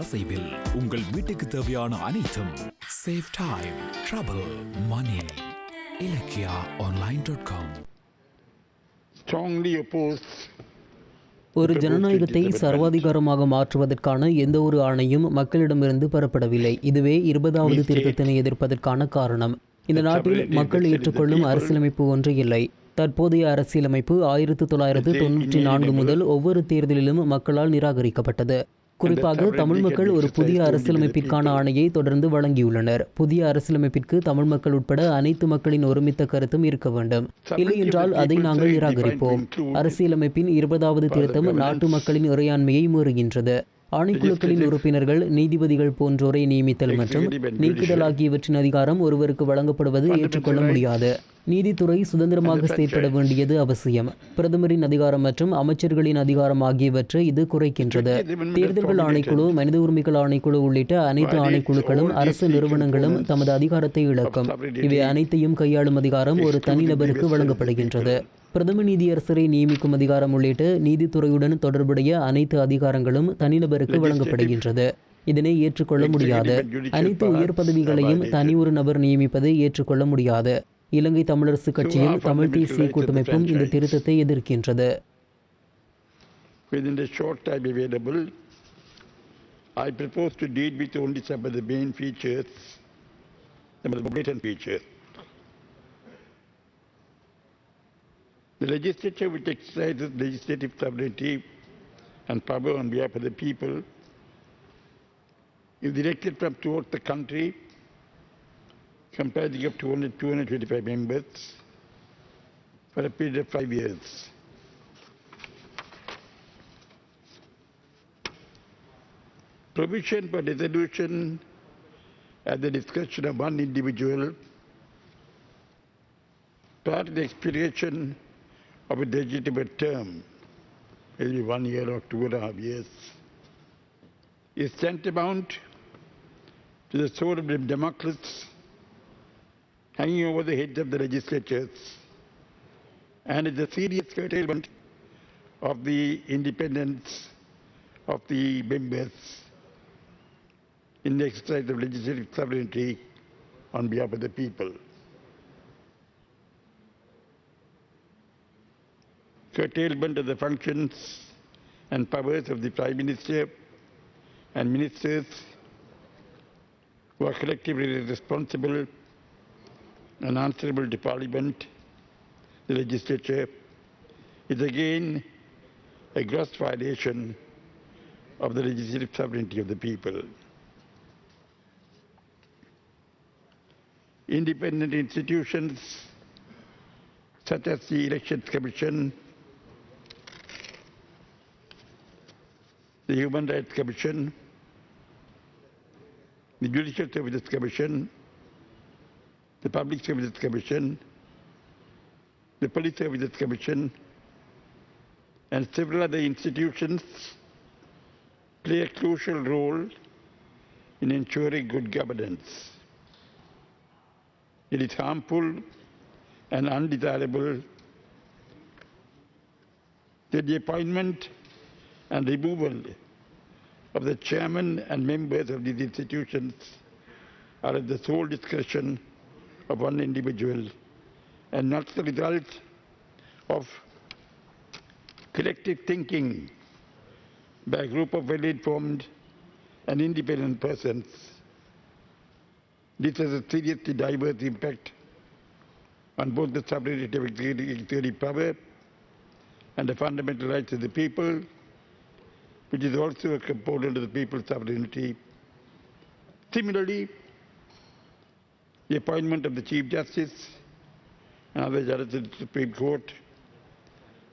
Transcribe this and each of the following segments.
அசைவில் உங்கள் வீட்டுக்கு தேவையான அனைத்தும் save time trouble money Ilakkiya online.com. Strongly opposed. ஒரு ஜனநாயகத்தை சர்வாதிகாரமாக மாற்றுவதற்கான எந்த ஒரு ஆணையும் மக்களிடமிருந்து பெறப்படவில்லை. இதுவே 20வது திருத்தத்தினை எதிர்ப்பதற்கான காரணம். இந்த நாட்டில் மக்கள் ஏற்றுக்கொள்ளும் அரசியலமைப்பு ஒன்று இல்லை. தற்போதைய அரசியலமைப்பு 1994 முதல் ஒவ்வொரு தேர்தலிலும் மக்களால் நிராகரிக்கப்பட்டது. குறிப்பாக தமிழ் மக்கள் ஒரு புதிய அரசியலமைப்பிற்கான ஆணையை தொடர்ந்து வழங்கியுள்ளனர். புதிய அரசியலமைப்பிற்கு தமிழ் மக்கள் உட்பட அனைத்து மக்களின் ஒருமித்த கருத்தும் இருக்க வேண்டும். இல்லையென்றால் அதை நாங்கள் நிராகரிப்போம். அரசியலமைப்பின் 20வது திருத்தம் நாட்டு மக்களின் இறையாண்மையை மீறுகின்றது. ஆணைக்குழுக்களின் உறுப்பினர்கள், நீதிபதிகள் போன்றோரை நியமித்தல் மற்றும் நீக்குதல் ஆகியவற்றின் அதிகாரம் ஒருவருக்கு வழங்கப்படுவது ஏற்றுக்கொள்ள முடியாது. நீதித்துறை சுதந்திரமாக செயற்பட வேண்டியது அவசியம். பிரதமரின் அதிகாரம் மற்றும் அமைச்சர்களின் அதிகாரம் ஆகியவற்றை இது குறைக்கின்றது. தேர்தல்கள் ஆணைக்குழு, மனித உரிமைகள் ஆணைக்குழு உள்ளிட்ட அனைத்து ஆணைக்குழுக்களும் அரசு நிறுவனங்களும் தமது அதிகாரத்தை இழக்கும். இவை அனைத்தையும் கையாளும் அதிகாரம் ஒரு தனிநபருக்கு வழங்கப்படுகின்றது. பிரதம நீதியரசரை நியமிக்கும் அதிகாரம் உள்ளிட்ட நீதித்துறையுடன் தொடர்புடைய அனைத்து அதிகாரங்களும் தனிநபருக்கு வழங்கப்படுகின்றது. இதனை ஏற்றுக்கொள்ள முடியாது. அனைத்து உயர் பதவிகளையும் தனி ஒரு நபர் நியமிப்பதை ஏற்றுக்கொள்ள முடியாது. இலங்கை தமிழரசு கட்சியும் தமிழ் தேசிய கூட்டமைப்பும் இந்த திருத்தத்தை எதிர்க்கின்றது. Within the short time available, I propose to deal with only some of the main features, some of the blatant features. The legislature, which exercises legislative sovereignty and power on behalf of the people, is elected from throughout the country, comprising of 225 members for a period of 5 years. Provision for dissolution at the discretion of one individual prior to the expiration of a legitimate term, maybe 1 year or 2.5 years, is tantamount to the sword of Damocles hanging over the heads of the legislatures, and is a serious curtailment of the independence of the members in the exercise of legislative sovereignty on behalf of the people. Curtailment of the functions and powers of the Prime Minister and ministers who are collectively responsible and answerable to Parliament, the legislature, is again a gross violation of the legislative sovereignty of the people. Independent institutions such as the Elections Commission, the Human Rights Commission, the Judicial Services Commission, the Public Services Commission, the Police Services Commission, and several other institutions play a crucial role in ensuring good governance. It is harmful and undesirable that the appointment and removal of the chairman and members of these institutions are at the sole discretion of one individual and not the result of collective thinking by a group of well-informed and independent persons. This has a seriously diverse impact on both the sovereignty of executive power and the fundamental rights of the people, which is also a component of the people's sovereignty. Similarly, the appointment of the Chief Justice and other judges of the Supreme Court,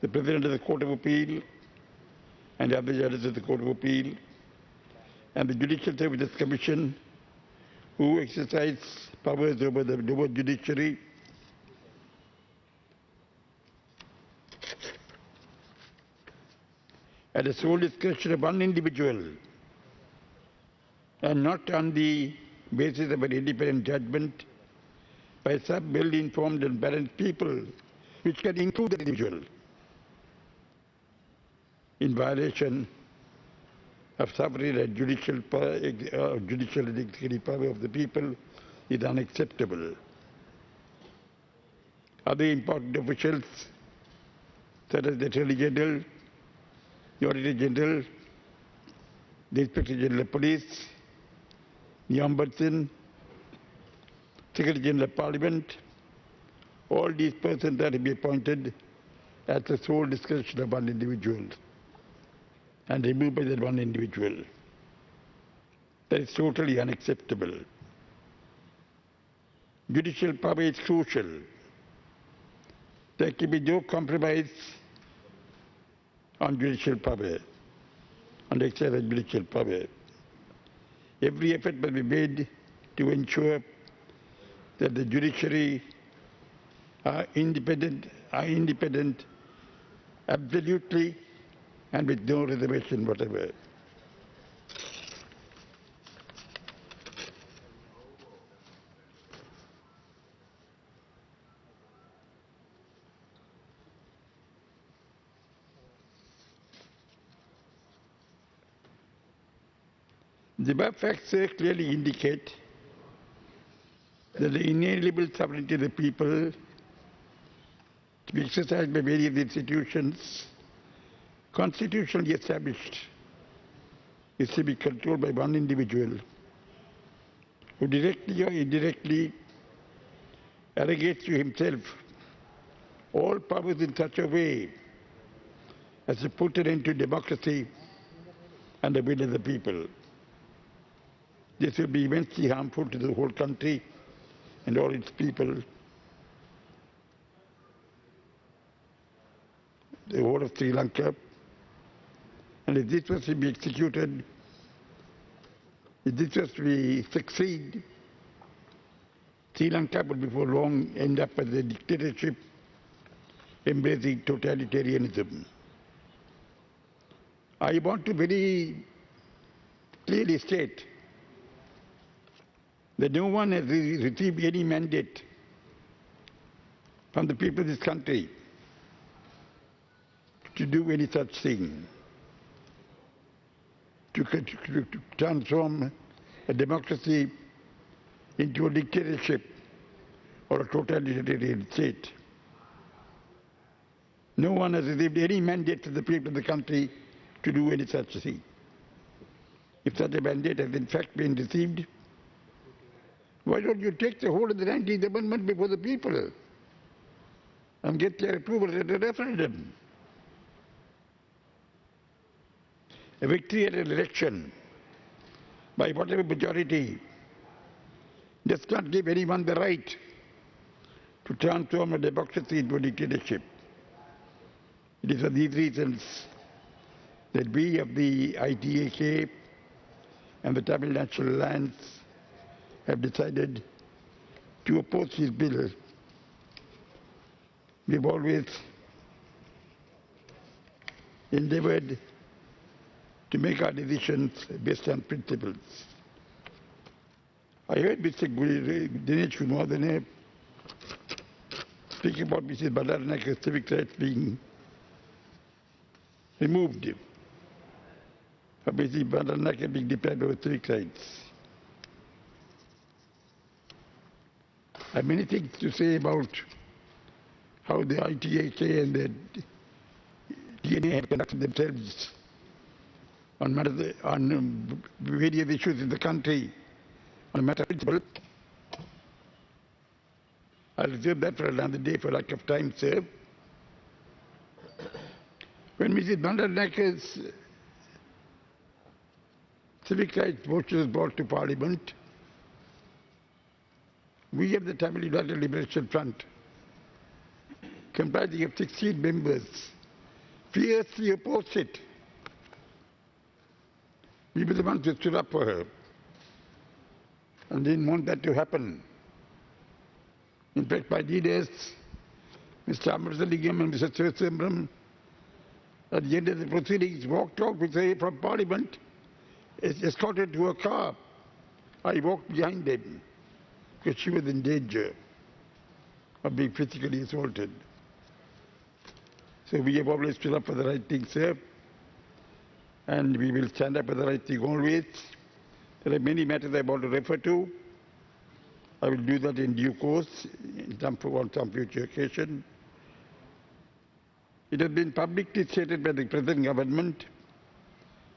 the President of the Court of Appeal and the other judges of the Court of Appeal, and the Judicial Services Commission, who exercise powers over the judiciary, at the sole discretion of one individual and not on the basis of an independent judgment by some well-informed and balanced people, which can include the individual, in violation of sovereign and judicial and executive power of the people is unacceptable. Other important officials, such as the Attorney General, the Auditor General, the Inspector General of Police, the Ombudsman, Secretary General of Parliament, all these persons are to be appointed at the sole discretion of one individual and removed by that one individual. That is totally unacceptable. Judicial power is crucial. There can be no compromise on judicial power, on the exercise of judicial power. Every effort must be made to ensure that the judiciary are independent absolutely and with no reservation whatever. The above facts clearly indicate that the inalienable sovereignty of the people to be exercised by various institutions constitutionally established is to be controlled by one individual who directly or indirectly arrogates to himself all powers in such a way as to put an end to democracy and the will of the people. This will be immensely harmful to the whole country and all its people, the whole of Sri Lanka. And if this was to be executed, if this was to succeed, Sri Lanka would before long end up as a dictatorship embracing totalitarianism. I want to very clearly state that no one has received any mandate from the people of this country to do any such thing, to transform a democracy into a dictatorship or a totalitarian state. No one has received any mandate from the people of the country to do any such thing. If such a mandate has in fact been received, why don't you take the whole of the 19th Amendment before the people and get their approval at a referendum? A victory at an election by whatever majority does not give anyone the right to transform a democracy into a dictatorship. It is for these reasons that we of the ITAK and the Tamil National Alliance have decided to oppose this bill. We've always endeavored to make our decisions based on principles. I heard Mr. Dinesh Kumardane speak about Mrs. Bandaranaike's civic rights being removed, or Mrs. Bandaranaike being deprived of civic rights. I have many things to say about how the ITAK and the DNA have conducted themselves on various issues in the country on a matter of principle. I'll reserve that for another day for lack of time, sir. When Mrs. Bandaranaike's civic rights motion was brought to Parliament, we of the Tamil United Liberation Front, comprising of 16 members, fiercely opposed it. We were the ones who stood up for her and didn't want that to happen. In fact, my leaders, Mr. Amrsalingam and Mr. Sivasambram, at the end of the proceedings, walked out with her from Parliament, escorted to a car. I walked behind them because she was in danger of being physically assaulted. So we have always stood up for the right thing, sir. and we will stand up for the right thing always. There are many matters I want to refer to. I will do that in due course, on some future occasion. It has been publicly stated by the present government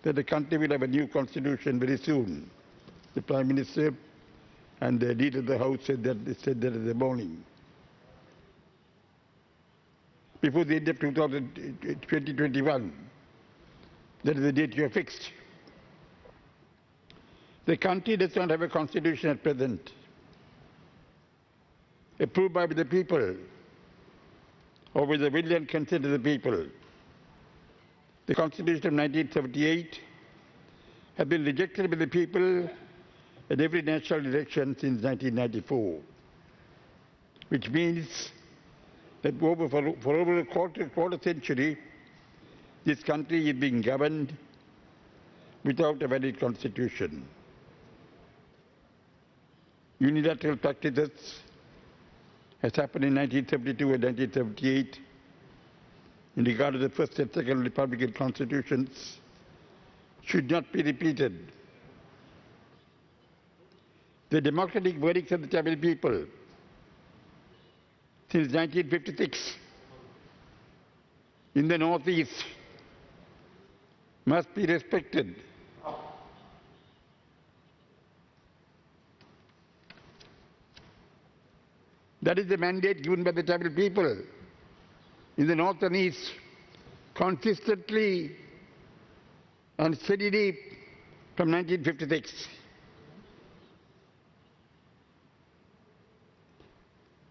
that the country will have a new constitution very soon. The Prime Minister and the leader of the House said that in the morning. Before the end of 2021, that is the date you have fixed. The country does not have a constitution at present, approved by the people or with the will and consent of the people. The Constitution of 1978 has been rejected by the people at every national election since 1994, which means that for over a quarter century, this country is being governed without a valid constitution. Unilateral practices has happened in 1972 and 1978 in regard to the first and second Republican constitutions should not be repeated. The democratic verdicts of the Tamil people since 1956 in the Northeast must be respected. That is the mandate given by the Tamil people in the North and East, consistently and steadily from 1956.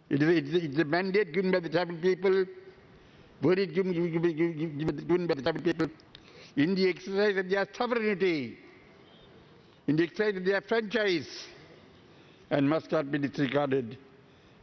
It's the mandate given by the Tamil people, verdict given by the Tamil people in the exercise of their sovereignty, in the exercise of their franchise, and must not be disregarded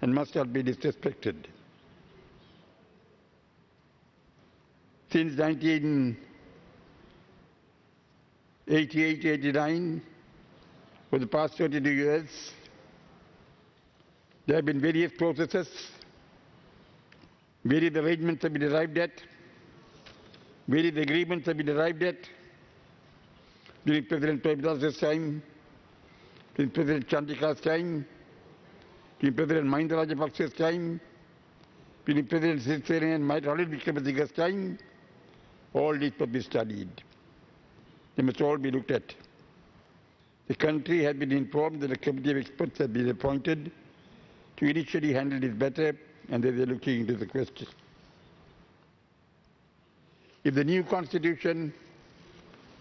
and must not be disrespected. Since 1988-89, for the past 32 years, there have been various processes, various arrangements have been arrived at, various agreements have been arrived at during President Premdas' time, during President Chandika's time, during President Mahinda Rajapaksa's time, during President Sirisena and Ranil Wickremesinghe's time. All these must be studied. They must all be looked at. The country has been informed that a committee of experts has been appointed to initially handle this matter, and they are looking into the question. If the new constitution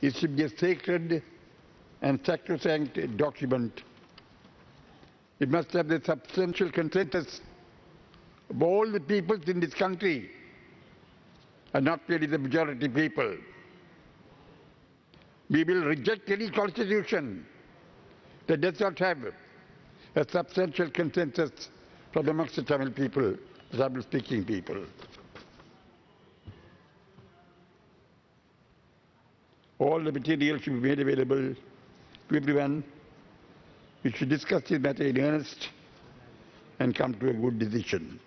is to be a sacred and sacrosanct document, it must have the substantial consensus of all the peoples in this country, and not merely the majority people. We will reject any constitution that does not have a substantial consensus from amongst the Tamil people, the Tamil-speaking people. All the material should be made available to everyone. We should discuss this matter in earnest and come to a good decision.